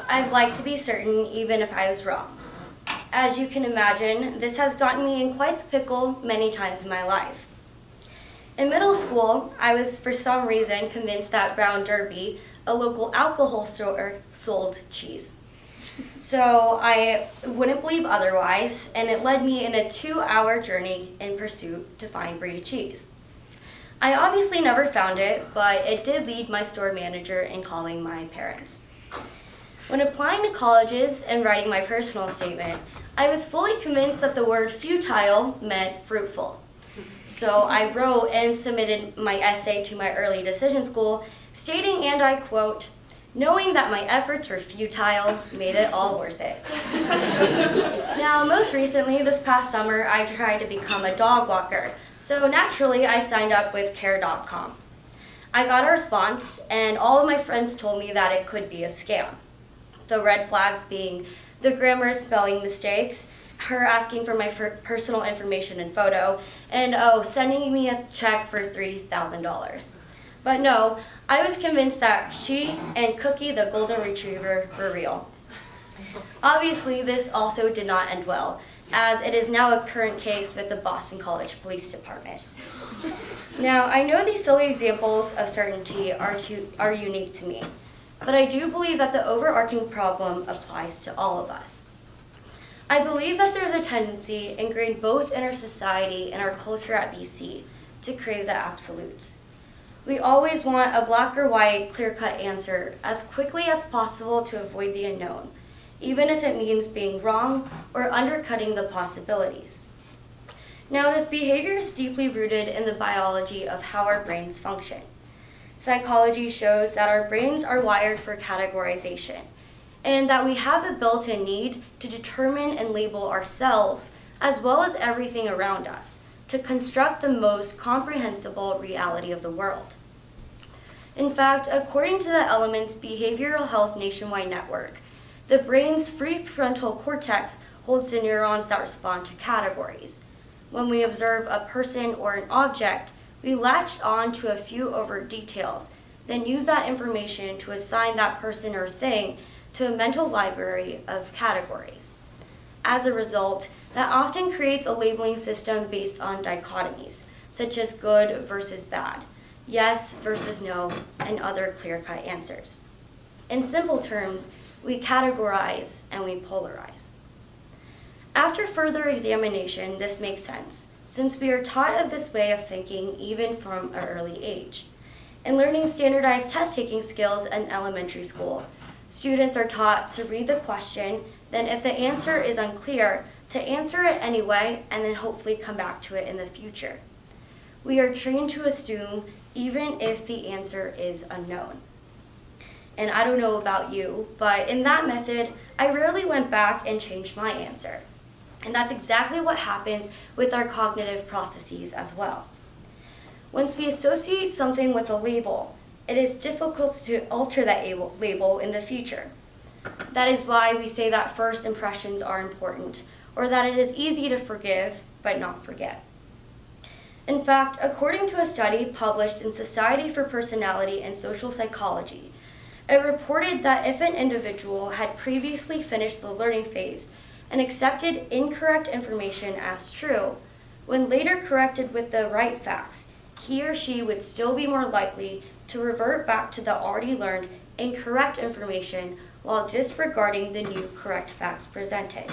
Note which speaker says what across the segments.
Speaker 1: I'd like to be certain even if I was wrong. As you can imagine, this has gotten me in quite the pickle many times in my life. In middle school, I was for some reason convinced that Brown Derby, a local alcohol store, sold cheese. So I wouldn't believe otherwise, and it led me in a 2-hour journey in pursuit to find Brie cheese. I obviously never found it, but it did lead my store manager in calling my parents. When applying to colleges and writing my personal statement, I was fully convinced that the word futile meant fruitful. So I wrote and submitted my essay to my early decision school, stating, and I quote, "Knowing that my efforts were futile made it all worth it." Now, most recently, this past summer, I tried to become a dog walker, so naturally I signed up with care.com. I got a response, and all of my friends told me that it could be a scam. The red flags being the grammar spelling mistakes, her asking for my personal information and photo, and sending me a check for $3,000. But no, I was convinced that she and Cookie the golden retriever were real. Obviously, this also did not end well, as it is now a current case with the Boston College Police Department. Now, I know these silly examples of certainty are unique to me, but I do believe that the overarching problem applies to all of us. I believe that there's a tendency ingrained both in our society and our culture at BC to crave the absolutes. We always want a black or white, clear-cut answer as quickly as possible to avoid the unknown, even if it means being wrong or undercutting the possibilities. Now, this behavior is deeply rooted in the biology of how our brains function. Psychology shows that our brains are wired for categorization, and that we have a built-in need to determine and label ourselves, as well as everything around us, to construct the most comprehensible reality of the world. In fact, according to the Elements Behavioral Health Nationwide Network, the brain's prefrontal cortex holds the neurons that respond to categories. When we observe a person or an object, we latch on to a few overt details, then use that information to assign that person or thing to a mental library of categories. As a result, that often creates a labeling system based on dichotomies, such as good versus bad, yes versus no, and other clear-cut answers. In simple terms, we categorize and we polarize. After further examination, this makes sense, since we are taught of this way of thinking even from an early age. In learning standardized test-taking skills in elementary school, students are taught to read the question, then if the answer is unclear, to answer it anyway, and then hopefully come back to it in the future. We are trained to assume even if the answer is unknown. And I don't know about you, but in that method, I rarely went back and changed my answer. And that's exactly what happens with our cognitive processes as well. Once we associate something with a label, it is difficult to alter that label in the future. That is why we say that first impressions are important, or that it is easy to forgive but not forget. In fact, according to a study published in Society for Personality and Social Psychology, it reported that if an individual had previously finished the learning phase and accepted incorrect information as true, when later corrected with the right facts, he or she would still be more likely to revert back to the already learned incorrect information while disregarding the new correct facts presented.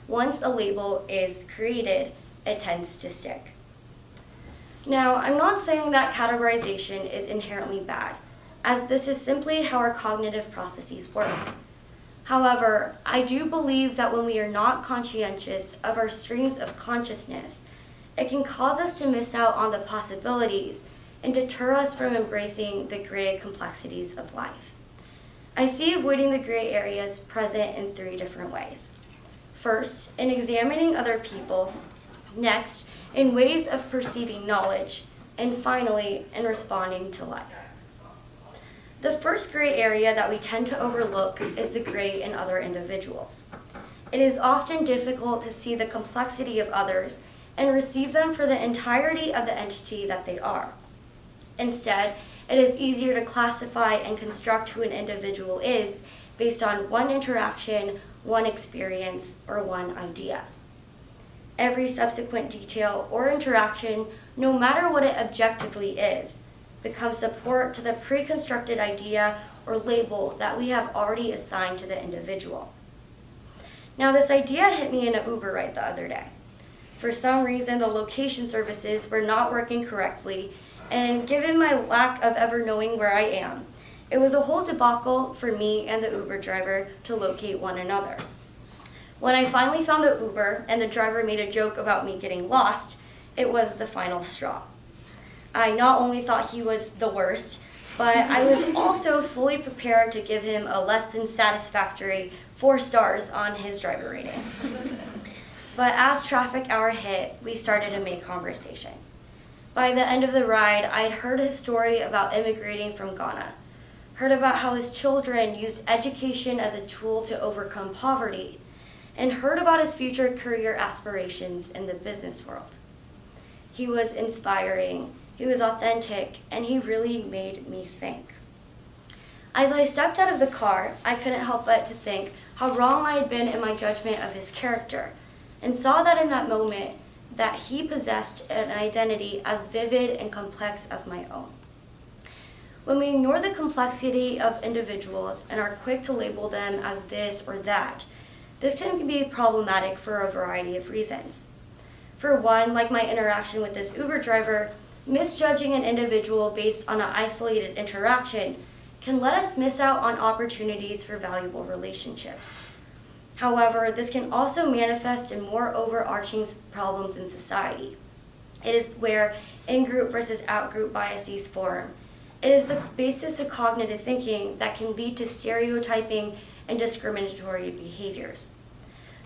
Speaker 1: Once a label is created, it tends to stick. Now, I'm not saying that categorization is inherently bad, as this is simply how our cognitive processes work. However, I do believe that when we are not conscientious of our streams of consciousness, it can cause us to miss out on the possibilities and deter us from embracing the gray complexities of life. I see avoiding the gray areas present in 3 different ways. First, in examining other people. Next, in ways of perceiving knowledge. And finally, in responding to life. The first gray area that we tend to overlook is the gray in other individuals. It is often difficult to see the complexity of others and receive them for the entirety of the entity that they are. Instead, it is easier to classify and construct who an individual is based on one interaction, one experience, or one idea. Every subsequent detail or interaction, no matter what it objectively is, becomes support to the pre-constructed idea or label that we have already assigned to the individual. Now, this idea hit me in an Uber ride the other day. For some reason, the location services were not working correctly, and given my lack of ever knowing where I am, it was a whole debacle for me and the Uber driver to locate one another. When I finally found the Uber and the driver made a joke about me getting lost, it was the final straw. I not only thought he was the worst, but I was also fully prepared to give him a less than satisfactory 4 stars on his driver rating. But as traffic hour hit, we started to make conversation. By the end of the ride, I had heard his story about immigrating from Ghana, heard about how his children use education as a tool to overcome poverty, and heard about his future career aspirations in the business world. He was inspiring, he was authentic, and he really made me think. As I stepped out of the car, I couldn't help but to think how wrong I had been in my judgment of his character, and saw that in that moment that he possessed an identity as vivid and complex as my own. When we ignore the complexity of individuals and are quick to label them as this or that, this can be problematic for a variety of reasons. For one, like my interaction with this Uber driver, misjudging an individual based on an isolated interaction can let us miss out on opportunities for valuable relationships. However, this can also manifest in more overarching problems in society. It is where in-group versus out-group biases form. It is the basis of cognitive thinking that can lead to stereotyping and discriminatory behaviors.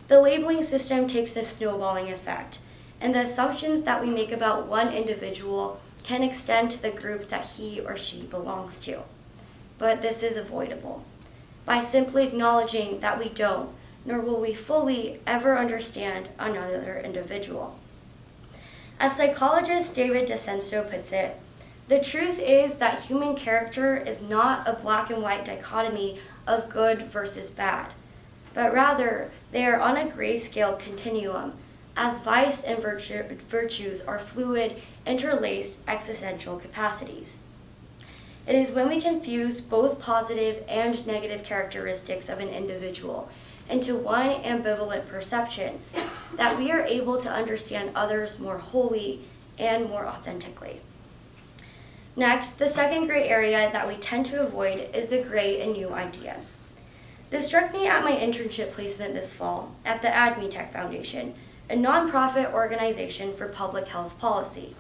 Speaker 1: The labeling system takes a snowballing effect, and the assumptions that we make about one individual can extend to the groups that he or she belongs to. But this is avoidable by simply acknowledging that we don't, nor will we fully ever understand another individual. As psychologist David DeCenso puts it, the truth is that human character is not a black and white dichotomy of good versus bad, but rather they are on a grayscale continuum, as vice and virtues are fluid, interlaced existential capacities. It is when we confuse both positive and negative characteristics of an individual into one ambivalent perception that we are able to understand others more wholly and more authentically. Next, the second gray area that we tend to avoid is the gray in new ideas. This struck me at my internship placement this fall at the AdMeTech Foundation, a nonprofit organization for public health policy.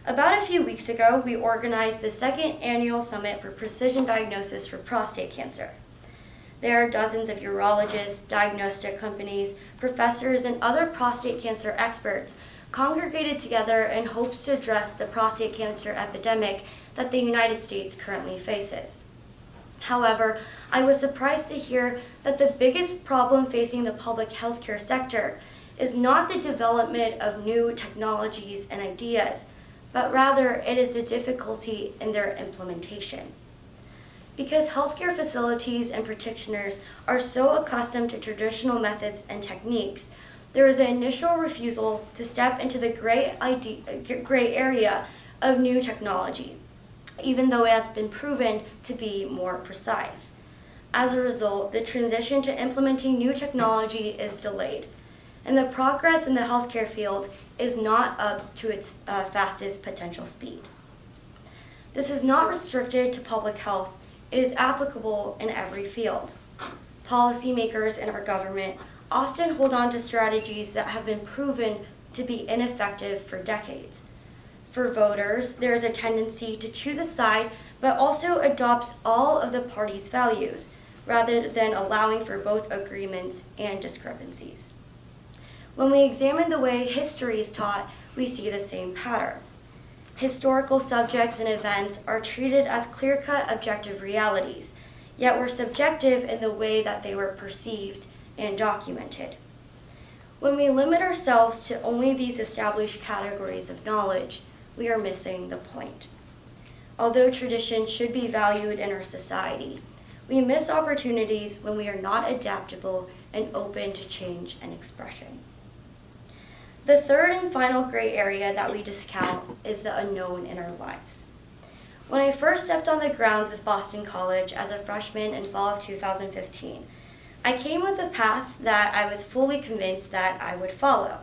Speaker 1: About a few weeks ago, we organized the second annual Summit for Precision Diagnosis for Prostate Cancer. There are dozens of urologists, diagnostic companies, professors, and other prostate cancer experts congregated together in hopes to address the prostate cancer epidemic that the United States currently faces. However, I was surprised to hear that the biggest problem facing the public healthcare sector is not the development of new technologies and ideas, but rather it is the difficulty in their implementation. Because healthcare facilities and practitioners are so accustomed to traditional methods and techniques, there is an initial refusal to step into the gray area of new technology, even though it has been proven to be more precise. As a result, the transition to implementing new technology is delayed, and the progress in the healthcare field is not up to its fastest potential speed. This is not restricted to public health. It is applicable in every field. Policymakers in our government often hold on to strategies that have been proven to be ineffective for decades. For voters, there is a tendency to choose a side, but also adopts all of the party's values, rather than allowing for both agreements and discrepancies. When we examine the way history is taught, we see the same pattern. Historical subjects and events are treated as clear-cut objective realities, yet were subjective in the way that they were perceived and documented. When we limit ourselves to only these established categories of knowledge, we are missing the point. Although tradition should be valued in our society, We miss opportunities when we are not adaptable and open to change and expression. The third and final gray area that we discount is the unknown in our lives. When I first stepped on the grounds of Boston College as a freshman in fall of 2015, I came with a path that I was fully convinced that I would follow.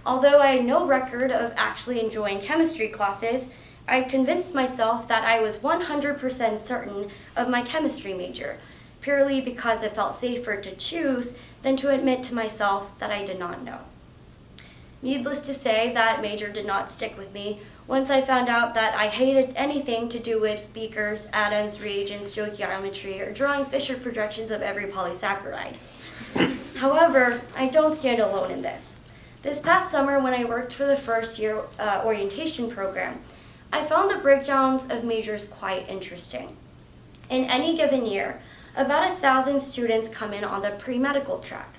Speaker 1: Although I had no record of actually enjoying chemistry classes, I had convinced myself that I was 100% certain of my chemistry major, purely because it felt safer to choose than to admit to myself that I did not know. Needless to say, that major did not stick with me once I found out that I hated anything to do with beakers, atoms, reagents, stoichiometry, or drawing Fisher projections of every polysaccharide. However, I don't stand alone in this. This past summer, when I worked for the first year orientation program, I found the breakdowns of majors quite interesting. In any given year, about 1,000 students come in on the pre-medical track.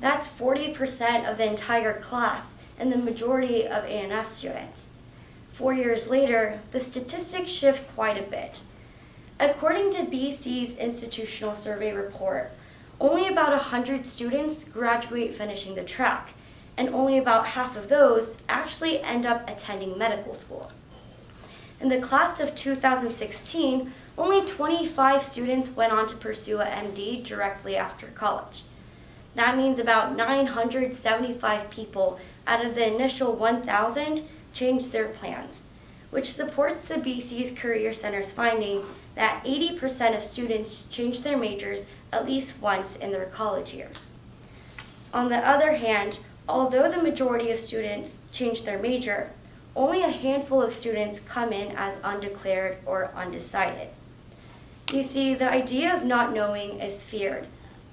Speaker 1: That's 40% of the entire class and the majority of A&S students. 4 years later, the statistics shift quite a bit. According to BC's institutional survey report, only about 100 students graduate finishing the track, and only about half of those actually end up attending medical school. In the class of 2016, only 25 students went on to pursue a MD directly after college. That means about 975 people out of the initial 1,000 changed their plans, which supports the BC's Career Center's finding that 80% of students change their majors at least once in their college years. On the other hand, although the majority of students change their major, only a handful of students come in as undeclared or undecided. You see, the idea of not knowing is feared,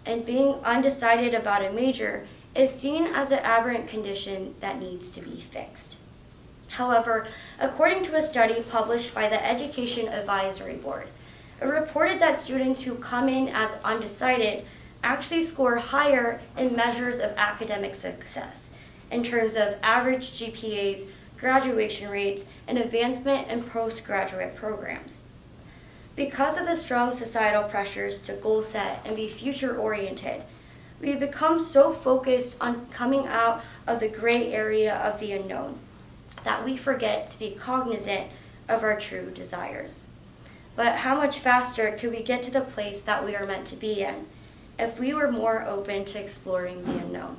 Speaker 1: and being undecided about a major is seen as an aberrant condition that needs to be fixed. However, according to a study published by the Education Advisory Board, it reported that students who come in as undecided actually score higher in measures of academic success in terms of average GPAs, graduation rates, and advancement in postgraduate programs. Because of the strong societal pressures to goal set and be future-oriented, we become so focused on coming out of the gray area of the unknown that we forget to be cognizant of our true desires. But how much faster could we get to the place that we are meant to be in if we were more open to exploring the unknown?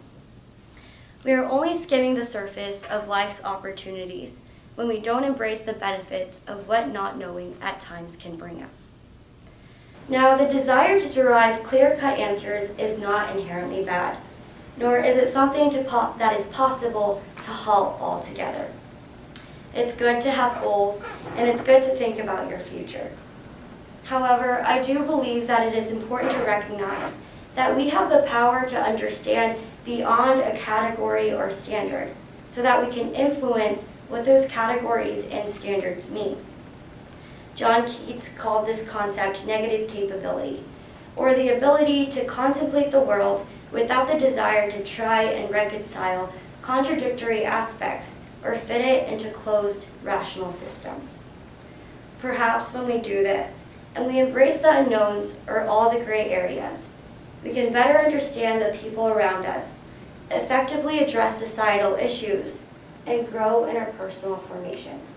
Speaker 1: We are only skimming the surface of life's opportunities when we don't embrace the benefits of what not knowing at times can bring us. Now, the desire to derive clear-cut answers is not inherently bad, nor is it something that is possible to halt altogether. It's good to have goals, and it's good to think about your future. However, I do believe that it is important to recognize that we have the power to understand beyond a category or standard, so that we can influence what those categories and standards mean. John Keats called this concept negative capability, or the ability to contemplate the world without the desire to try and reconcile contradictory aspects or fit it into closed, rational systems. Perhaps when we do this, and we embrace the unknowns or all the gray areas, we can better understand the people around us, effectively address societal issues, and grow in our personal formations.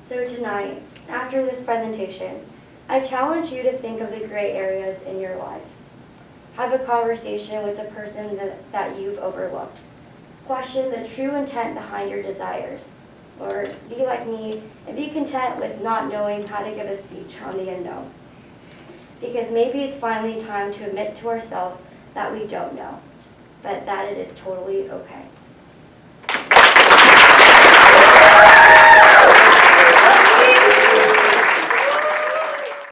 Speaker 1: So tonight, after this presentation, I challenge you to think of the gray areas in your lives. Have a conversation with the person that you've overlooked. Question the true intent behind your desires. Or be like me and be content with not knowing how to give a speech on the unknown. Because maybe it's finally time to admit to ourselves that we don't know, but that it is totally okay.